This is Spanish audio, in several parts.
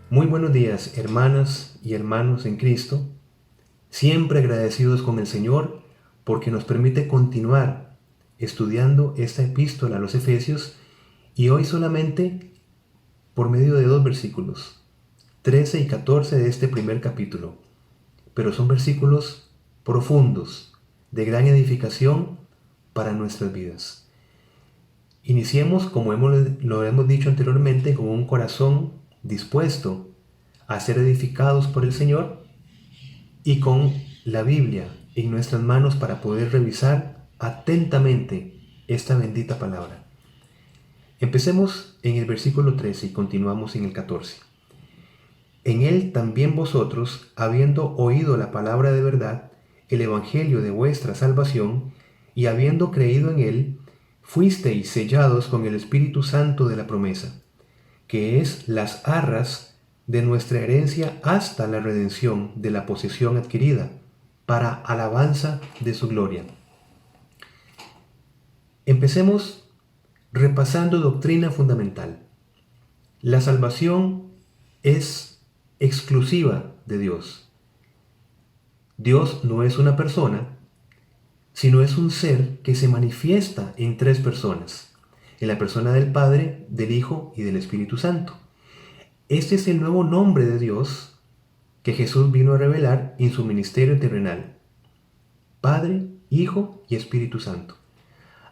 Muy buenos días, hermanas y hermanos en Cristo, siempre agradecidos con el Señor porque nos permite continuar estudiando esta epístola a los Efesios y hoy solamente por medio de dos versículos, 13 y 14 de este primer capítulo, pero son versículos profundos, de gran edificación para nuestras vidas. Iniciemos, como lo hemos dicho anteriormente, con un corazón dispuesto a ser edificados por el Señor y con la Biblia en nuestras manos para poder revisar atentamente esta bendita palabra. Empecemos en el versículo 13 y continuamos en el 14. En él también vosotros, habiendo oído la palabra de verdad, el evangelio de vuestra salvación, y habiendo creído en él, fuisteis sellados con el Espíritu Santo de la promesa, que es las arras de nuestra herencia hasta la redención de la posesión adquirida, para alabanza de su gloria. Empecemos repasando doctrina fundamental. La salvación es exclusiva de Dios. Dios no es una persona, sino es un ser que se manifiesta en tres personas, en la persona del Padre, del Hijo y del Espíritu Santo. Este es el nuevo nombre de Dios que Jesús vino a revelar en su ministerio terrenal. Padre, Hijo y Espíritu Santo.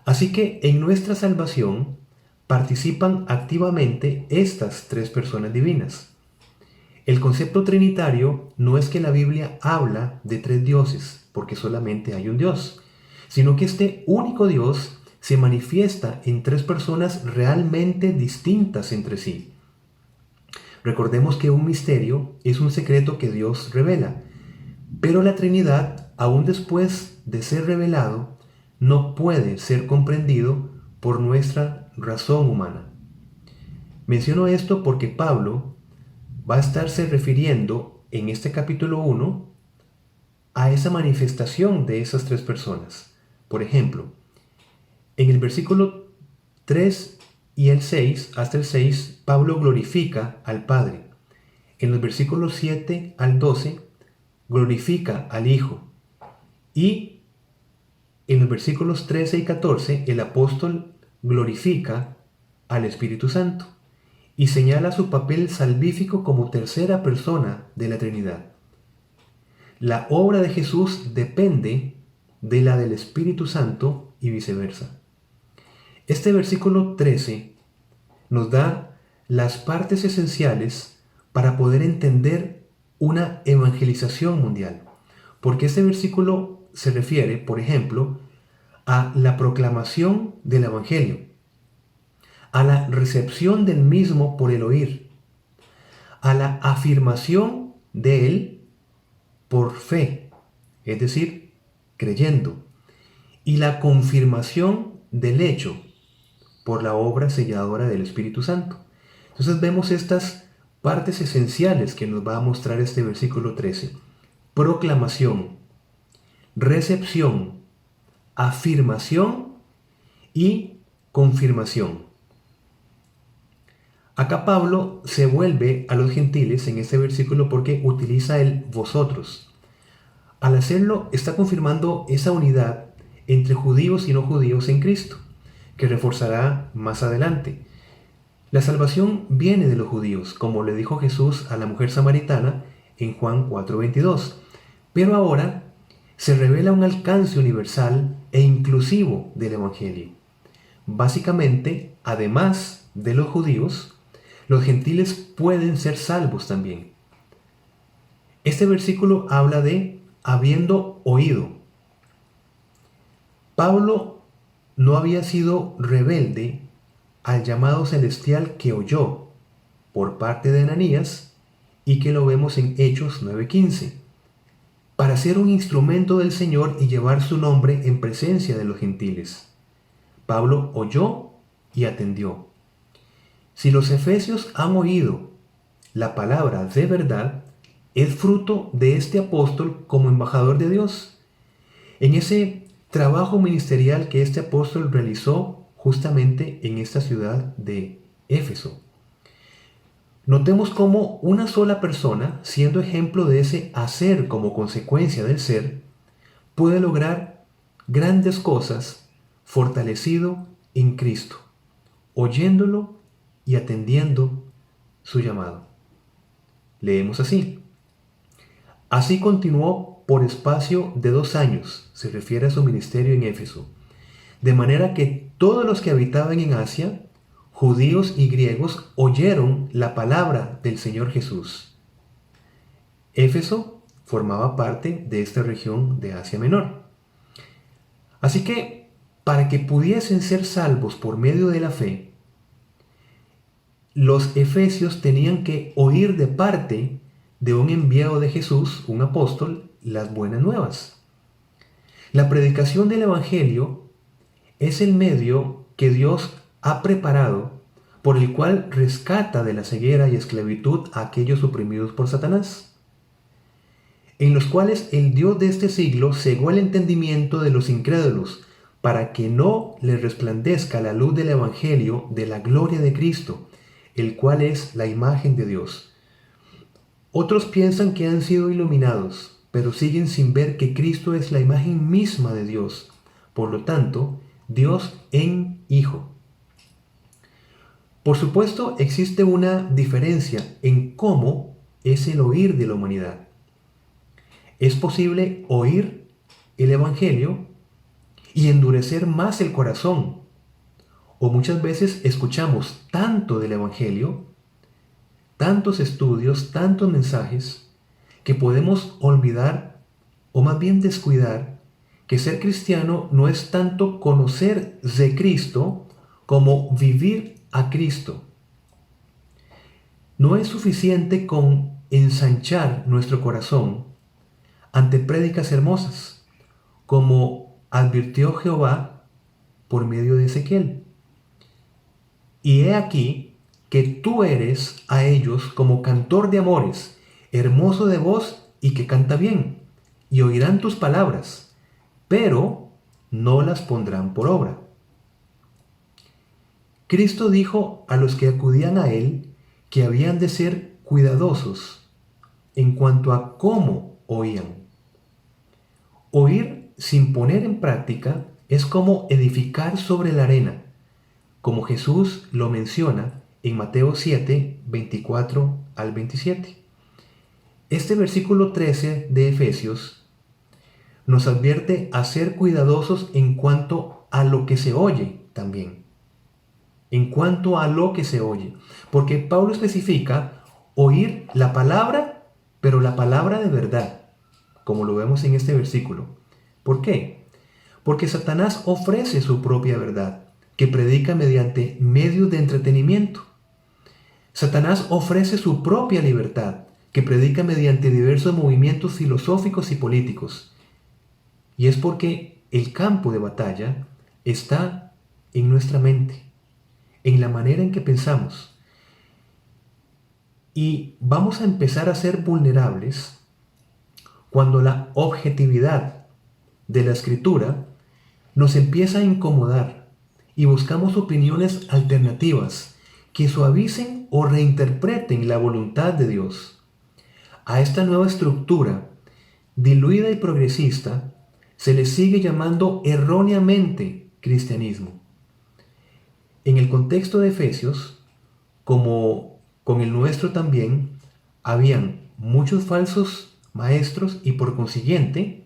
Así que en nuestra salvación participan activamente estas tres personas divinas. El concepto trinitario no es que la Biblia habla de tres dioses, porque solamente hay un Dios, sino que este único Dios se manifiesta en tres personas realmente distintas entre sí. Recordemos que un misterio es un secreto que Dios revela, pero la Trinidad, aún después de ser revelado, no puede ser comprendido por nuestra razón humana. Menciono esto porque Pablo va a estarse refiriendo en este capítulo 1 a esa manifestación de esas tres personas. Por ejemplo, en el versículo 3 y el 6, hasta el 6, Pablo glorifica al Padre. En los versículos 7 al 12, glorifica al Hijo. Y en los versículos 13 y 14, el apóstol glorifica al Espíritu Santo y señala su papel salvífico como tercera persona de la Trinidad. La obra de Jesús depende de la del Espíritu Santo y viceversa. Este versículo 13 nos da las partes esenciales para poder entender una evangelización mundial, porque este versículo se refiere, por ejemplo, a la proclamación del Evangelio, a la recepción del mismo por el oír, a la afirmación de él por fe, es decir, creyendo, y la confirmación del hecho por la obra selladora del Espíritu Santo. Entonces vemos estas partes esenciales que nos va a mostrar este versículo 13. Proclamación, recepción, afirmación y confirmación. Acá Pablo se vuelve a los gentiles en este versículo porque utiliza el vosotros. Al hacerlo está confirmando esa unidad entre judíos y no judíos en Cristo, que reforzará más adelante. La salvación viene de los judíos, como le dijo Jesús a la mujer samaritana en Juan 4:22. Pero ahora se revela un alcance universal e inclusivo del Evangelio. Básicamente, además de los judíos, los gentiles pueden ser salvos también. Este versículo habla de habiendo oído. Pablo no había sido rebelde al llamado celestial que oyó por parte de Ananías y que lo vemos en Hechos 9:15, para ser un instrumento del Señor y llevar su nombre en presencia de los gentiles. Pablo oyó y atendió. Si los efesios han oído la palabra de verdad, es fruto de este apóstol como embajador de Dios. En ese trabajo ministerial que este apóstol realizó justamente en esta ciudad de Éfeso. Notemos cómo una sola persona, siendo ejemplo de ese hacer como consecuencia del ser, puede lograr grandes cosas fortalecido en Cristo, oyéndolo y atendiendo su llamado. Leemos así. Así continuó por espacio de 2 años, se refiere a su ministerio en Éfeso, de manera que todos los que habitaban en Asia, judíos y griegos, oyeron la palabra del Señor Jesús. Éfeso formaba parte de esta región de Asia Menor. Así que, para que pudiesen ser salvos por medio de la fe, los efesios tenían que oír de parte de un enviado de Jesús, un apóstol, las buenas nuevas. La predicación del Evangelio es el medio que Dios ha preparado por el cual rescata de la ceguera y esclavitud a aquellos oprimidos por Satanás, en los cuales el Dios de este siglo cegó el entendimiento de los incrédulos para que no les resplandezca la luz del Evangelio de la gloria de Cristo, el cual es la imagen de Dios. Otros piensan que han sido iluminados, pero siguen sin ver que Cristo es la imagen misma de Dios. Por lo tanto, Dios en Hijo. Por supuesto, existe una diferencia en cómo es el oír de la humanidad. Es posible oír el Evangelio y endurecer más el corazón. O muchas veces escuchamos tanto del Evangelio, tantos estudios, tantos mensajes, que podemos olvidar o más bien descuidar que ser cristiano no es tanto conocer de Cristo como vivir a Cristo. No es suficiente con ensanchar nuestro corazón ante prédicas hermosas, como advirtió Jehová por medio de Ezequiel. Y he aquí que tú eres a ellos como cantor de amores, hermoso de voz y que canta bien, y oirán tus palabras, pero no las pondrán por obra. Cristo dijo a los que acudían a Él que habían de ser cuidadosos en cuanto a cómo oían. Oír sin poner en práctica es como edificar sobre la arena, como Jesús lo menciona en Mateo 7, 24 al 27. Este versículo 13 de Efesios nos advierte a ser cuidadosos en cuanto a lo que se oye también. En cuanto a lo que se oye. Porque Pablo especifica oír la palabra, pero la palabra de verdad, como lo vemos en este versículo. ¿Por qué? Porque Satanás ofrece su propia verdad, que predica mediante medios de entretenimiento. Satanás ofrece su propia libertad, que predica mediante diversos movimientos filosóficos y políticos. Y es porque el campo de batalla está en nuestra mente, en la manera en que pensamos. Y vamos a empezar a ser vulnerables cuando la objetividad de la escritura nos empieza a incomodar y buscamos opiniones alternativas que suavicen o reinterpreten la voluntad de Dios. A esta nueva estructura, diluida y progresista, se le sigue llamando erróneamente cristianismo. En el contexto de Efesios, como con el nuestro también, habían muchos falsos maestros y por consiguiente,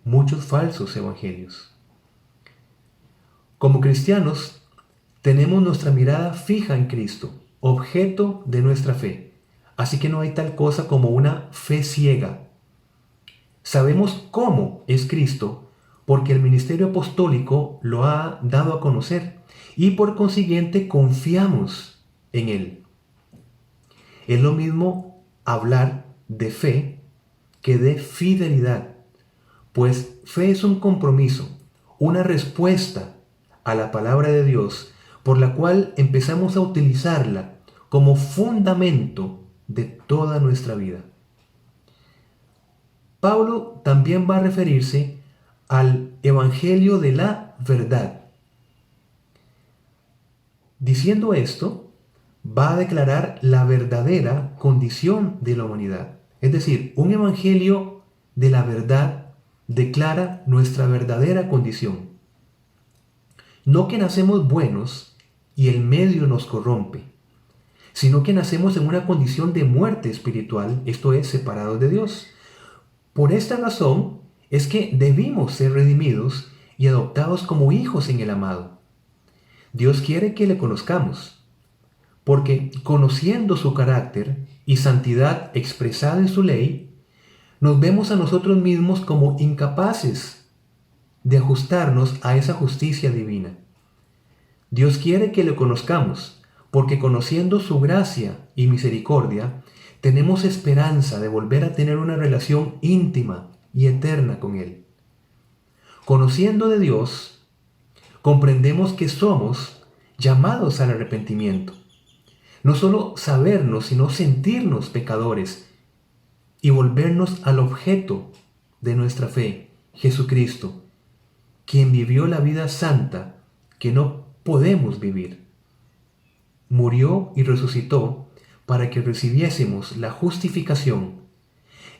muchos falsos evangelios. Como cristianos, tenemos nuestra mirada fija en Cristo, objeto de nuestra fe. Así que no hay tal cosa como una fe ciega. Sabemos cómo es Cristo porque el ministerio apostólico lo ha dado a conocer y por consiguiente confiamos en Él. Es lo mismo hablar de fe que de fidelidad, pues fe es un compromiso, una respuesta a la palabra de Dios por la cual empezamos a utilizarla como fundamento de toda nuestra vida. Pablo también va a referirse al Evangelio de la verdad. Diciendo esto, va a declarar la verdadera condición de la humanidad. Es decir, un evangelio de la verdad declara nuestra verdadera condición. No que nacemos buenos y el medio nos corrompe, sino que nacemos en una condición de muerte espiritual, esto es, separados de Dios. Por esta razón es que debimos ser redimidos y adoptados como hijos en el amado. Dios quiere que le conozcamos, porque conociendo su carácter y santidad expresada en su ley, nos vemos a nosotros mismos como incapaces de ajustarnos a esa justicia divina. Dios quiere que le conozcamos, porque conociendo su gracia y misericordia, tenemos esperanza de volver a tener una relación íntima y eterna con Él. Conociendo de Dios, comprendemos que somos llamados al arrepentimiento. No solo sabernos, sino sentirnos pecadores y volvernos al objeto de nuestra fe, Jesucristo, quien vivió la vida santa que no podemos vivir. Murió y resucitó para que recibiésemos la justificación,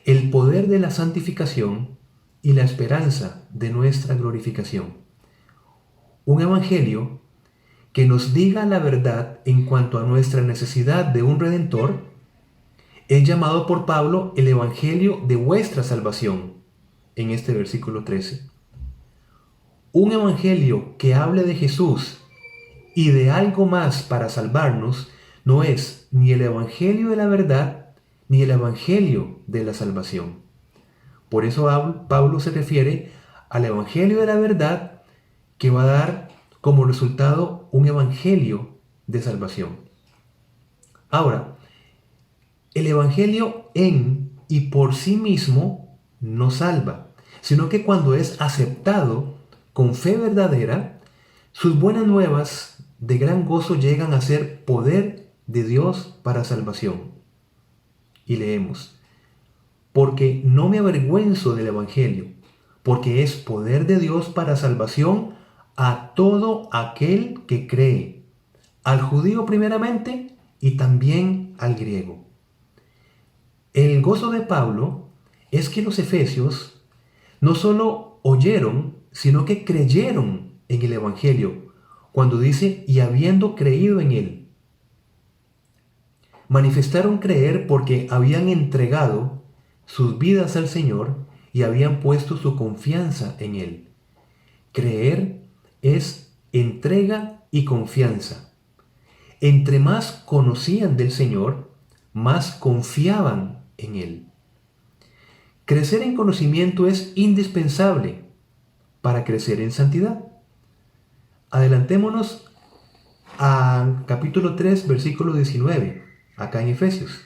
el poder de la santificación y la esperanza de nuestra glorificación. Un evangelio que nos diga la verdad en cuanto a nuestra necesidad de un Redentor es llamado por Pablo el evangelio de vuestra salvación, en este versículo 13. Un evangelio que hable de Jesús y de algo más para salvarnos no es ni el evangelio de la verdad ni el evangelio de la salvación. Por eso Pablo se refiere al evangelio de la verdad que va a dar como resultado un evangelio de salvación. Ahora, el evangelio en y por sí mismo no salva, sino que cuando es aceptado con fe verdadera, sus buenas nuevas de gran gozo llegan a ser poder de Dios para salvación. Y leemos: porque no me avergüenzo del evangelio, porque es poder de Dios para salvación a todo aquel que cree, al judío primeramente y también al griego. El gozo de Pablo es que los efesios no solo oyeron, sino que creyeron en el evangelio, cuando dice, y habiendo creído en él. Manifestaron creer porque habían entregado sus vidas al Señor y habían puesto su confianza en Él. Creer es entrega y confianza. Entre más conocían del Señor, más confiaban en Él. Crecer en conocimiento es indispensable para crecer en santidad. Adelantémonos al capítulo 3, versículo 19, acá en Efesios,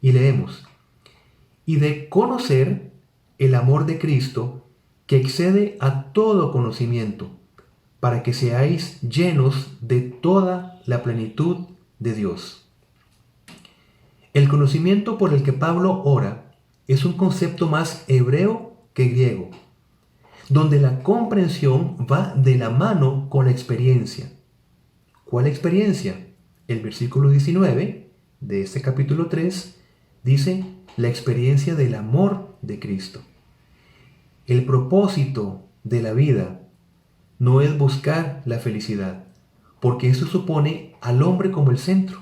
y leemos: y de conocer el amor de Cristo, que excede a todo conocimiento, para que seáis llenos de toda la plenitud de Dios. El conocimiento por el que Pablo ora es un concepto más hebreo que griego, donde la comprensión va de la mano con la experiencia. ¿Cuál experiencia? El versículo 19 de este capítulo 3 dice: la experiencia del amor de Cristo. El propósito de la vida no es buscar la felicidad, porque eso supone al hombre como el centro,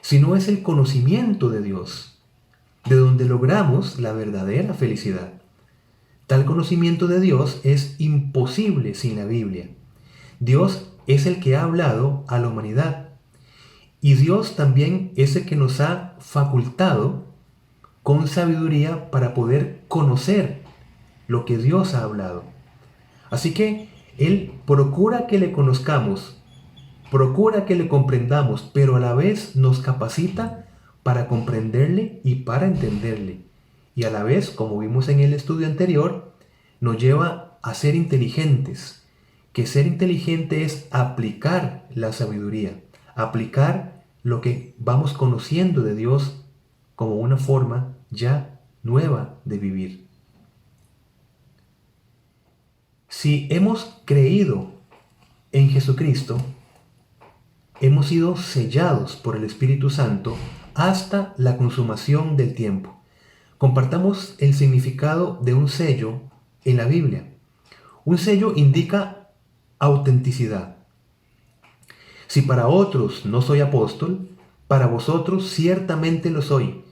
sino es el conocimiento de Dios, de donde logramos la verdadera felicidad. Tal conocimiento de Dios es imposible sin la Biblia. Dios es el que ha hablado a la humanidad, y Dios también es el que nos ha facultado con sabiduría para poder conocer lo que Dios ha hablado. Así que Él procura que le conozcamos, procura que le comprendamos, pero a la vez nos capacita para comprenderle y para entenderle. Y a la vez, como vimos en el estudio anterior, nos lleva a ser inteligentes, que ser inteligente es aplicar la sabiduría, aplicar lo que vamos conociendo de Dios como una forma ya nueva de vivir. Si hemos creído en Jesucristo, hemos sido sellados por el Espíritu Santo hasta la consumación del tiempo. Compartamos el significado de un sello en la Biblia. Un sello indica autenticidad. Si para otros no soy apóstol, para vosotros ciertamente lo soy,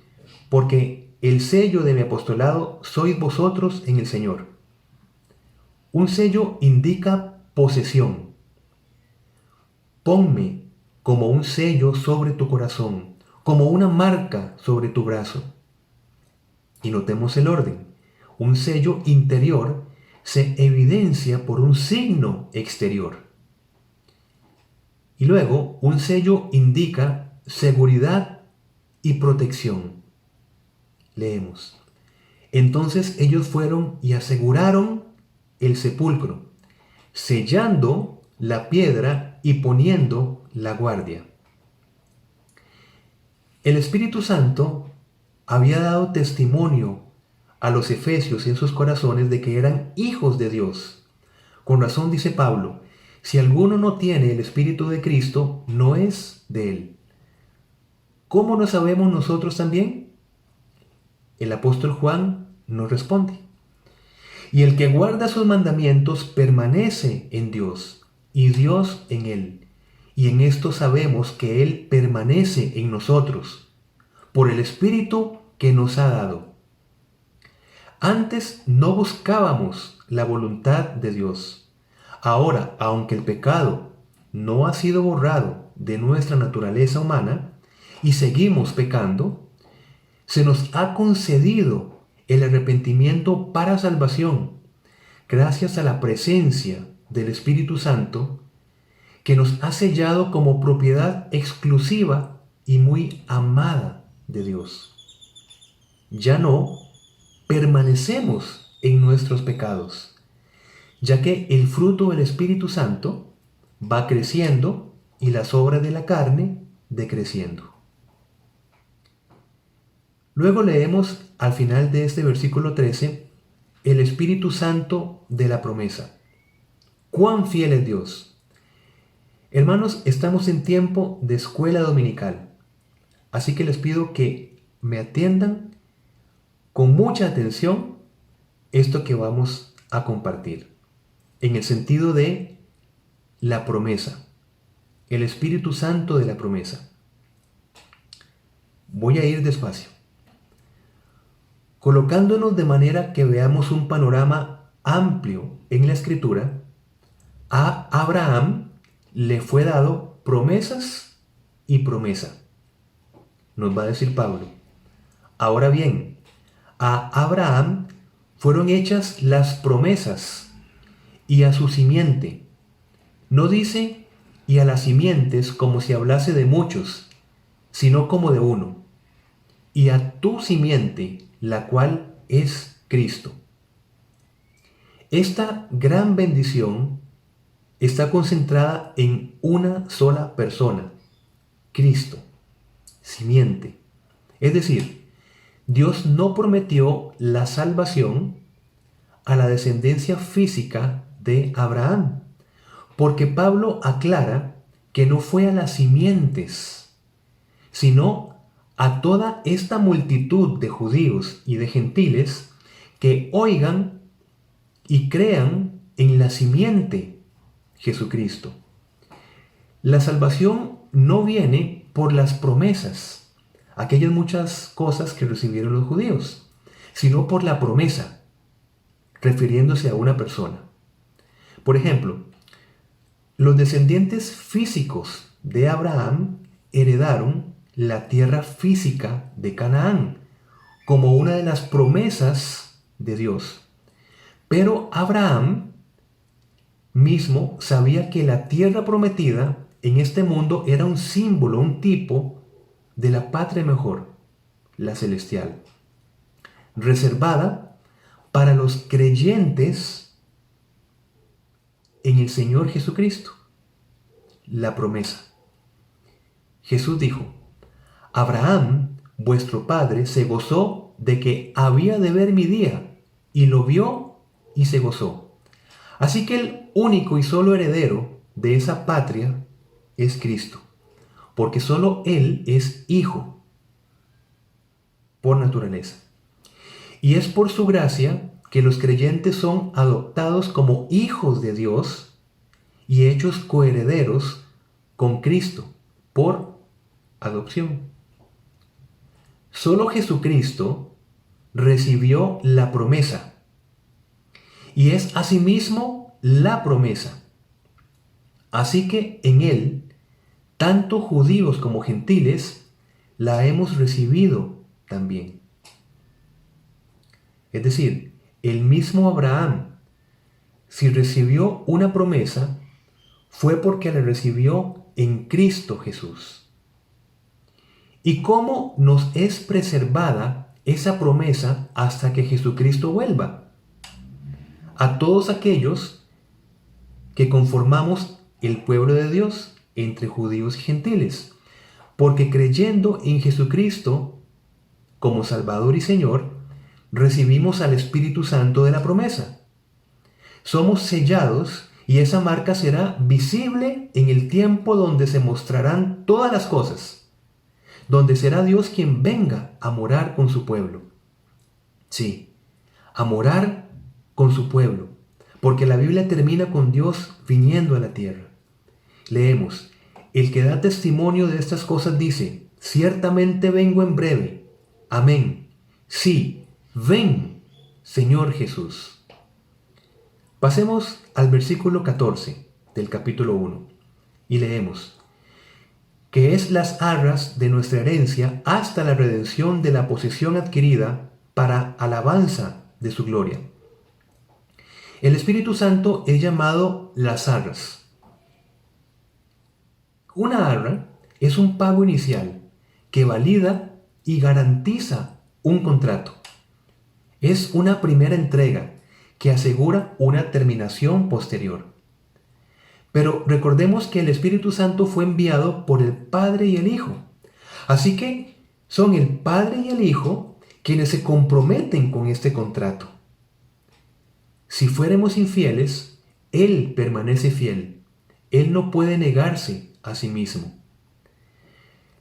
porque el sello de mi apostolado sois vosotros en el Señor. Un sello indica posesión. Ponme como un sello sobre tu corazón, como una marca sobre tu brazo. Y notemos el orden. Un sello interior se evidencia por un signo exterior. Y luego, un sello indica seguridad y protección. Leemos. Entonces ellos fueron y aseguraron el sepulcro, sellando la piedra y poniendo la guardia. El Espíritu Santo había dado testimonio a los efesios en sus corazones de que eran hijos de Dios. Con razón dice Pablo, si alguno no tiene el Espíritu de Cristo, no es de él. ¿Cómo lo sabemos nosotros también? El apóstol Juan nos responde. Y el que guarda sus mandamientos permanece en Dios, y Dios en él. Y en esto sabemos que Él permanece en nosotros, por el Espíritu que nos ha dado. Antes no buscábamos la voluntad de Dios. Ahora, aunque el pecado no ha sido borrado de nuestra naturaleza humana y seguimos pecando, se nos ha concedido el arrepentimiento para salvación, gracias a la presencia del Espíritu Santo, que nos ha sellado como propiedad exclusiva y muy amada de Dios. Ya no permanecemos en nuestros pecados, ya que el fruto del Espíritu Santo va creciendo y las obras de la carne decreciendo. Luego leemos al final de este versículo 13, el Espíritu Santo de la promesa. ¡Cuán fiel es Dios! Hermanos, estamos en tiempo de escuela dominical, así que les pido que me atiendan con mucha atención esto que vamos a compartir, en el sentido de la promesa, el Espíritu Santo de la promesa. Voy a ir despacio, colocándonos de manera que veamos un panorama amplio en la Escritura. A Abraham le fue dado promesas y promesa, nos va a decir Pablo. Ahora bien, a Abraham fueron hechas las promesas y a su simiente. No dice y a las simientes como si hablase de muchos, sino como de uno. Y a tu simiente, la cual es Cristo. Esta gran bendición está concentrada en una sola persona, Cristo, simiente. Es decir, Dios no prometió la salvación a la descendencia física de Abraham, porque Pablo aclara que no fue a las simientes, sino a toda esta multitud de judíos y de gentiles que oigan y crean en la simiente Jesucristo. La salvación no viene por las promesas, aquellas muchas cosas que recibieron los judíos, sino por la promesa, refiriéndose a una persona. Por ejemplo, los descendientes físicos de Abraham heredaron la tierra física de Canaán como una de las promesas de Dios. Pero Abraham mismo sabía que la tierra prometida en este mundo era un símbolo, un tipo de la patria mejor, la celestial, reservada para los creyentes en el Señor Jesucristo. La promesa. Jesús dijo: Abraham, vuestro padre, se gozó de que había de ver mi día, y lo vio y se gozó. Así que el único y solo heredero de esa patria es Cristo. porque solo Él es hijo por naturaleza. Y es por su gracia que los creyentes son adoptados como hijos de Dios y hechos coherederos con Cristo por adopción. Solo Jesucristo recibió la promesa y es asimismo la promesa. Así que en Él, tanto judíos como gentiles, la hemos recibido también. Es decir, el mismo Abraham, si recibió una promesa, fue porque la recibió en Cristo Jesús. ¿Y cómo nos es preservada esa promesa hasta que Jesucristo vuelva? A todos aquellos que conformamos el pueblo de Dios entre judíos y gentiles, porque creyendo en Jesucristo como Salvador y Señor, recibimos al Espíritu Santo de la promesa. Somos sellados y esa marca será visible en el tiempo donde se mostrarán todas las cosas, donde será Dios quien venga a morar con su pueblo. Sí, a morar con su pueblo, porque la Biblia termina con Dios viniendo a la tierra. Leemos, el que da testimonio de estas cosas dice, ciertamente vengo en breve. Amén. Sí, ven, Señor Jesús. Pasemos al versículo 14 del capítulo 1 y leemos, que es las arras de nuestra herencia hasta la redención de la posesión adquirida para alabanza de su gloria. El Espíritu Santo es llamado las arras. Una arra es un pago inicial que valida y garantiza un contrato. Es una primera entrega que asegura una terminación posterior. Pero recordemos que el Espíritu Santo fue enviado por el Padre y el Hijo. Así que son el Padre y el Hijo quienes se comprometen con este contrato. Si fuéramos infieles, Él permanece fiel. Él no puede negarse a sí mismo.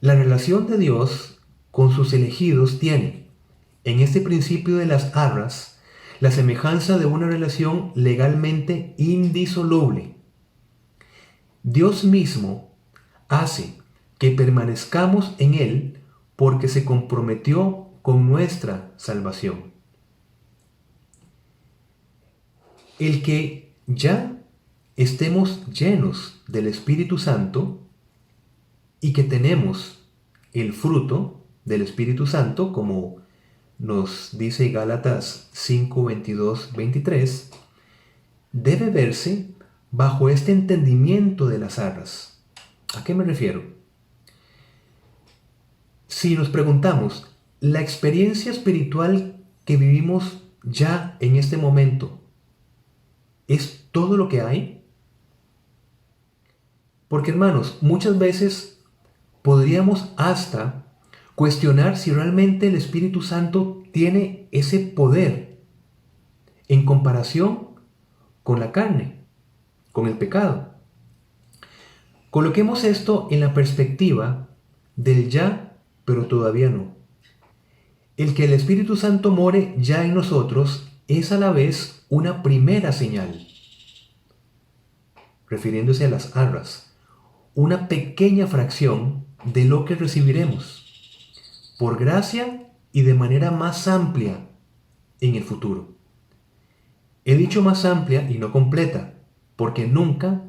La relación de Dios con sus elegidos tiene, en este principio de las arras, la semejanza de una relación legalmente indisoluble. Dios mismo hace que permanezcamos en Él porque se comprometió con nuestra salvación. El que ya estemos llenos del Espíritu Santo y que tenemos el fruto del Espíritu Santo, como nos dice Gálatas 5, 22, 23, debe verse bajo este entendimiento de las arras. ¿A qué me refiero? Si nos preguntamos, ¿la experiencia espiritual que vivimos ya en este momento es todo lo que hay? Porque hermanos, muchas veces podríamos hasta cuestionar si realmente el Espíritu Santo tiene ese poder en comparación con la carne, con el pecado. Coloquemos esto en la perspectiva del ya, pero todavía no. El que el Espíritu Santo more ya en nosotros es a la vez una primera señal, refiriéndose a las arras, una pequeña fracción de lo que recibiremos por gracia y de manera más amplia en el futuro. He dicho más amplia y no completa, porque nunca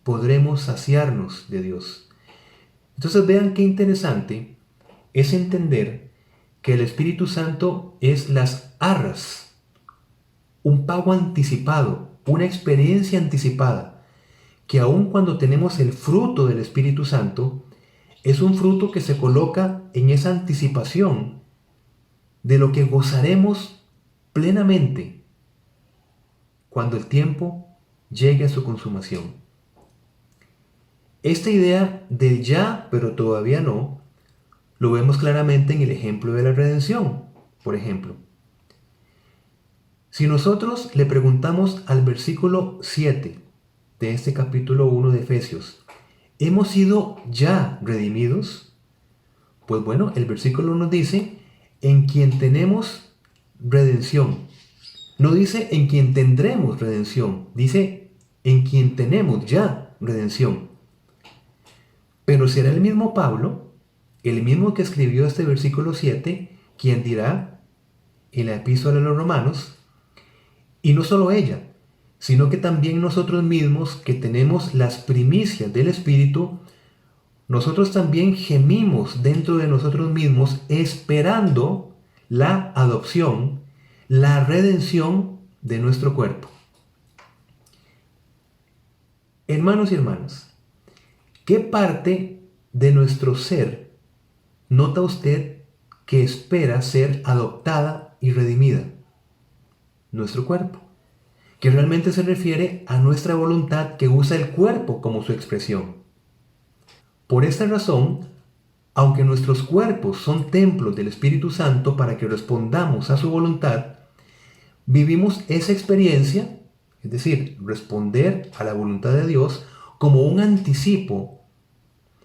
podremos saciarnos de Dios. Entonces vean qué interesante es entender que el Espíritu Santo es las arras, un pago anticipado, una experiencia anticipada, que aun cuando tenemos el fruto del Espíritu Santo, es un fruto que se coloca en esa anticipación de lo que gozaremos plenamente cuando el tiempo llegue a su consumación. Esta idea del ya, pero todavía no, lo vemos claramente en el ejemplo de la redención, por ejemplo. Si nosotros le preguntamos al versículo 7 de este capítulo 1 de Efesios, ¿hemos sido ya redimidos? Pues bueno, el versículo nos dice, en quien tenemos redención. No dice en quien tendremos redención, dice en quien tenemos ya redención. Pero será el mismo Pablo, el mismo que escribió este versículo 7, quien dirá en la epístola a los Romanos, y no solo ella, sino que también nosotros mismos que tenemos las primicias del Espíritu, nosotros también gemimos dentro de nosotros mismos esperando la adopción, la redención de nuestro cuerpo. Hermanos y hermanas, ¿qué parte de nuestro ser nota usted que espera ser adoptada y redimida? Nuestro cuerpo, que realmente se refiere a nuestra voluntad que usa el cuerpo como su expresión. Por esta razón, aunque nuestros cuerpos son templos del Espíritu Santo para que respondamos a su voluntad, vivimos esa experiencia, es decir, responder a la voluntad de Dios, como un anticipo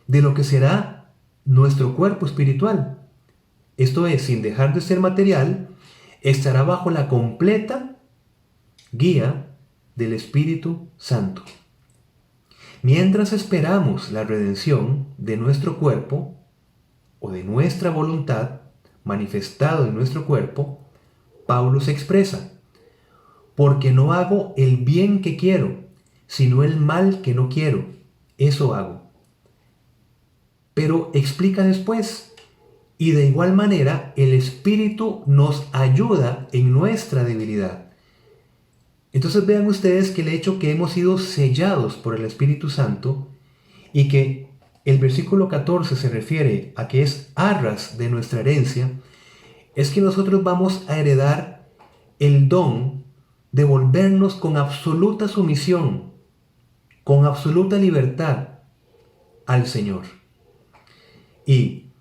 de lo que será nuestro cuerpo espiritual. Esto es, sin dejar de ser material, estará bajo la completa guía del Espíritu Santo. Mientras esperamos la redención de nuestro cuerpo o de nuestra voluntad manifestado en nuestro cuerpo, Pablo se expresa, porque no hago el bien que quiero, sino el mal que no quiero, eso hago. Pero explica después, y de igual manera el Espíritu nos ayuda en nuestra debilidad. Entonces vean ustedes que el hecho que hemos sido sellados por el Espíritu Santo y que el versículo 14 se refiere a que es arras de nuestra herencia, es que nosotros vamos a heredar el don de volvernos con absoluta sumisión, con absoluta libertad al Señor. Y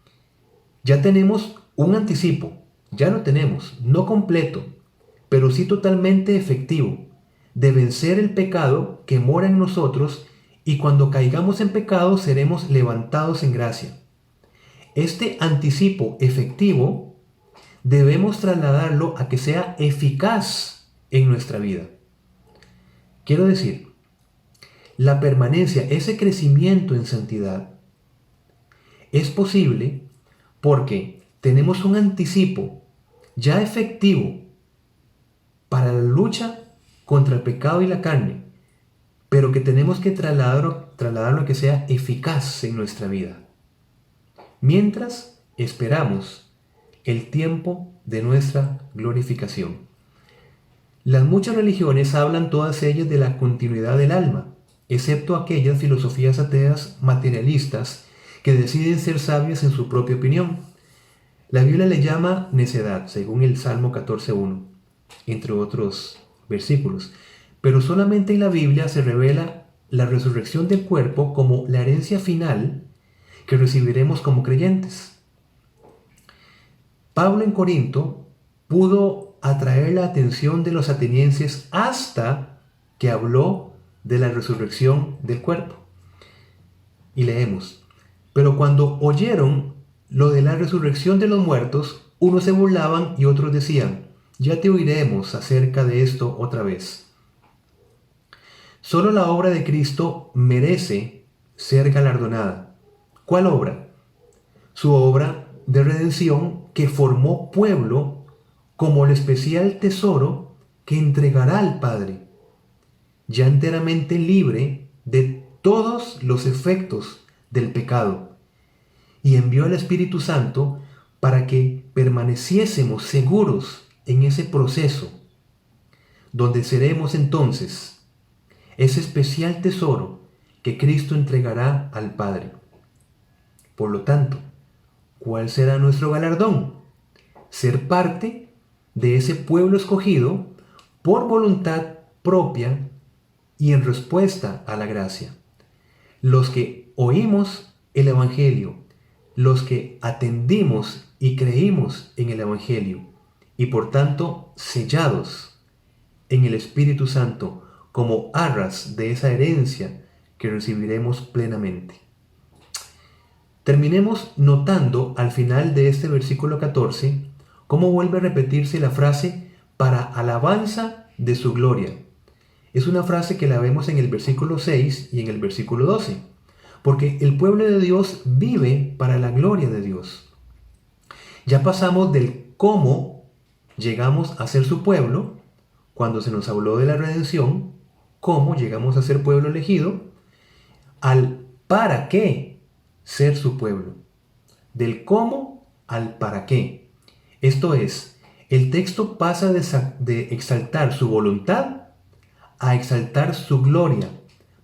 ya tenemos un anticipo, ya lo tenemos, no completo, pero sí totalmente efectivo, de vencer el pecado que mora en nosotros, y cuando caigamos en pecado seremos levantados en gracia. Este anticipo efectivo debemos trasladarlo a que sea eficaz en nuestra vida. Quiero decir, la permanencia, ese crecimiento en santidad, es posible porque tenemos un anticipo ya efectivo para la lucha contra el pecado y la carne, pero que tenemos que trasladarlo a que sea eficaz en nuestra vida, mientras esperamos el tiempo de nuestra glorificación. Las muchas religiones hablan todas ellas de la continuidad del alma, excepto aquellas filosofías ateas materialistas que deciden ser sabias en su propia opinión. La Biblia le llama necedad, según el Salmo 14:1, entre otros versículos. Pero solamente en la Biblia se revela la resurrección del cuerpo como la herencia final que recibiremos como creyentes. Pablo en Corinto pudo atraer la atención de los atenienses hasta que habló de la resurrección del cuerpo. Y leemos, pero cuando oyeron lo de la resurrección de los muertos, unos se burlaban y otros decían, ya te oiremos acerca de esto otra vez. Solo la obra de Cristo merece ser galardonada. ¿Cuál obra? Su obra de redención que formó pueblo como el especial tesoro que entregará al Padre, ya enteramente libre de todos los efectos del pecado, y envió al Espíritu Santo para que permaneciésemos seguros en ese proceso, donde seremos entonces ese especial tesoro que Cristo entregará al Padre. Por lo tanto, ¿cuál será nuestro galardón? Ser parte de ese pueblo escogido por voluntad propia y en respuesta a la gracia. Los que oímos el Evangelio, los que atendimos y creímos en el Evangelio, y por tanto sellados en el Espíritu Santo como arras de esa herencia que recibiremos plenamente. Terminemos notando al final de este versículo 14 cómo vuelve a repetirse la frase para alabanza de su gloria. Es una frase que la vemos en el versículo 6 y en el versículo 12, porque el pueblo de Dios vive para la gloria de Dios. Ya pasamos del cómo llegamos a ser su pueblo, cuando se nos habló de la redención, cómo llegamos a ser pueblo elegido, al para qué ser su pueblo. Del cómo al para qué. Esto es, el texto pasa de exaltar su voluntad a exaltar su gloria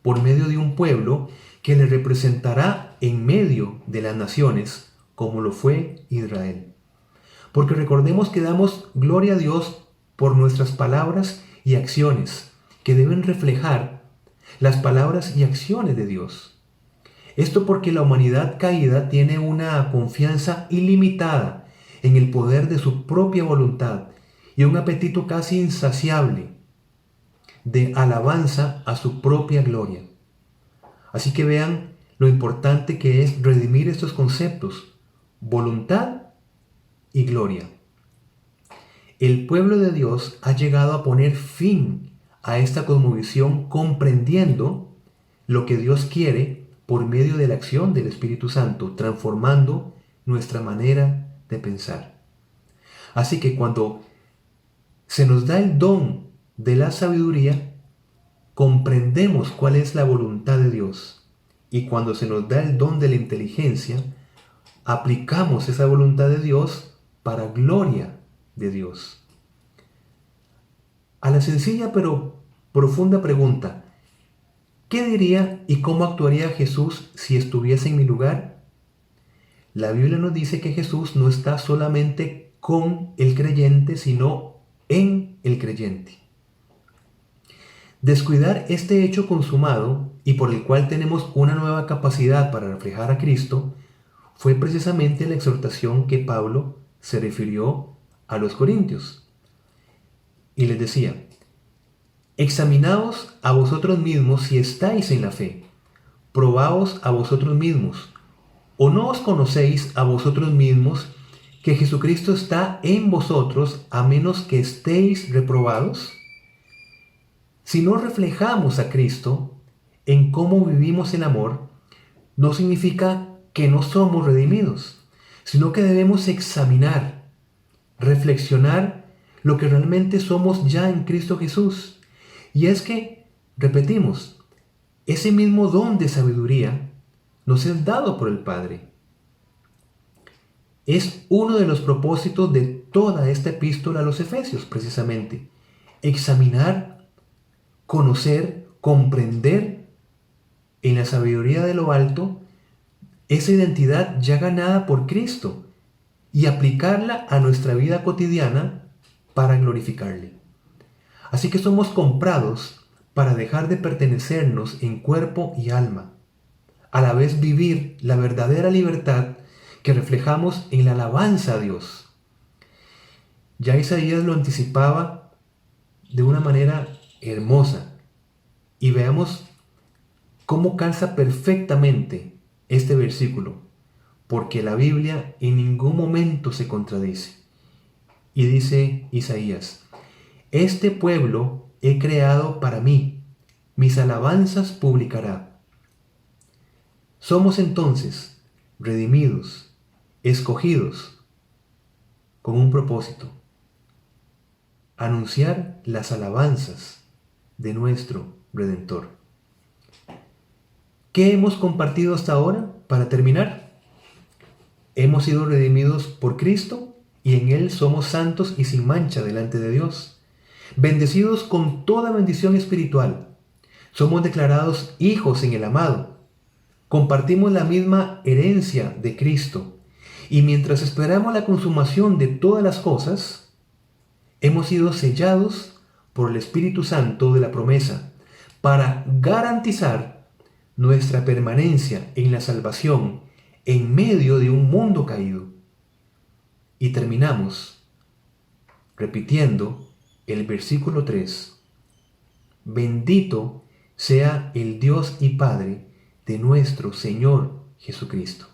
por medio de un pueblo que le representará en medio de las naciones, como lo fue Israel. Porque recordemos que damos gloria a Dios por nuestras palabras y acciones, que deben reflejar las palabras y acciones de Dios. Esto porque la humanidad caída tiene una confianza ilimitada en el poder de su propia voluntad y un apetito casi insaciable de alabanza a su propia gloria. Así que vean lo importante que es redimir estos conceptos, voluntad y gloria. El pueblo de Dios ha llegado a poner fin a esta cosmovisión comprendiendo lo que Dios quiere por medio de la acción del Espíritu Santo, transformando nuestra manera de pensar. Así que cuando se nos da el don de la sabiduría, comprendemos cuál es la voluntad de Dios. Y cuando se nos da el don de la inteligencia, aplicamos esa voluntad de Dios para gloria de Dios. A la sencilla pero profunda pregunta, ¿qué diría y cómo actuaría Jesús si estuviese en mi lugar? La Biblia nos dice que Jesús no está solamente con el creyente, sino en el creyente. Descuidar este hecho consumado y por el cual tenemos una nueva capacidad para reflejar a Cristo fue precisamente la exhortación que Pablo se refirió a los corintios. Y les decía, examinaos a vosotros mismos si estáis en la fe, probaos a vosotros mismos, ¿o no os conocéis a vosotros mismos que Jesucristo está en vosotros a menos que estéis reprobados? Si no reflejamos a Cristo en cómo vivimos el amor, no significa que no somos redimidos, sino que debemos examinar, reflexionar lo que realmente somos ya en Cristo Jesús. Y es que, repetimos, ese mismo don de sabiduría nos es dado por el Padre. Es uno de los propósitos de toda esta epístola a los Efesios, precisamente, examinar, conocer, comprender en la sabiduría de lo alto esa identidad ya ganada por Cristo y aplicarla a nuestra vida cotidiana para glorificarle. Así que somos comprados para dejar de pertenecernos en cuerpo y alma, a la vez vivir la verdadera libertad que reflejamos en la alabanza a Dios. Ya Isaías lo anticipaba de una manera hermosa y veamos cómo calza perfectamente este versículo, porque la Biblia en ningún momento se contradice. Y dice Isaías, este pueblo he creado para mí, mis alabanzas publicará. Somos entonces redimidos, escogidos, con un propósito, anunciar las alabanzas de nuestro Redentor. ¿Qué hemos compartido hasta ahora? Para terminar, hemos sido redimidos por Cristo y en Él somos santos y sin mancha delante de Dios, bendecidos con toda bendición espiritual. Somos declarados hijos en el amado. Compartimos la misma herencia de Cristo y mientras esperamos la consumación de todas las cosas, hemos sido sellados por el Espíritu Santo de la promesa para garantizar nuestra permanencia en la salvación en medio de un mundo caído. Y terminamos repitiendo el versículo 3. Bendito sea el Dios y Padre de nuestro Señor Jesucristo.